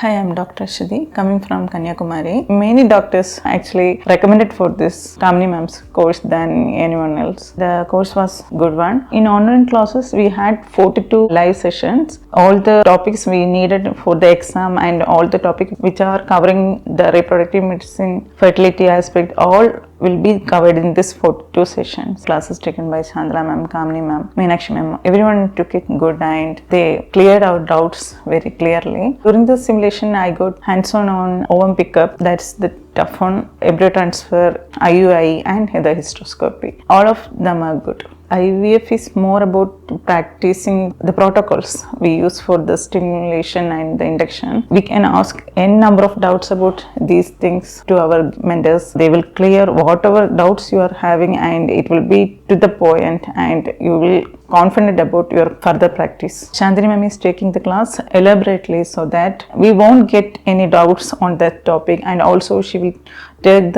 Hi, I'm Dr. Shruti, coming from Kanyakumari. Many doctors actually recommended for this Kamini ma'am's course than anyone else. The course was good one. In online classes, we had 42 live sessions. All the topics we needed for the exam and all the topics which are covering the reproductive medicine, fertility aspect, all will be covered in this 42 sessions. Classes taken by Shanthala ma'am, Kamini ma'am, Meenakshi ma'am. Everyone took it good and they cleared our doubts very clearly. During the simulation, I got hands-on on Ovum Pickup. That's the tough one. Embryo Transfer, IUI and the Hysteroscopy. All of them are good. IVF is more about practicing the protocols we use for the stimulation and the induction. We can ask n number of doubts about these things to our mentors. They will clear whatever doubts you are having and it will be to the point and you will confident about your further practice. Shandini ma'am is taking the class elaborately so that we won't get any doubts on that topic, and also she will take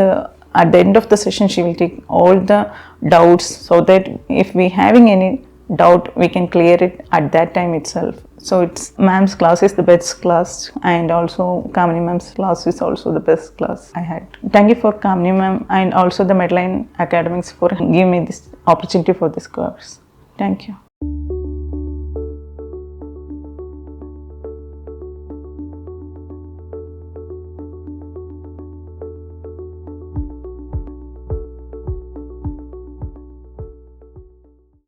at the end of the session she will take all the doubts so that if we having any doubt we can clear it at that time itself. So it's ma'am's class is the best class and also Kamini ma'am's class is also the best class I had. Thank you for Kamini ma'am and also the Medline Academics for giving me this opportunity for this course. Thank you.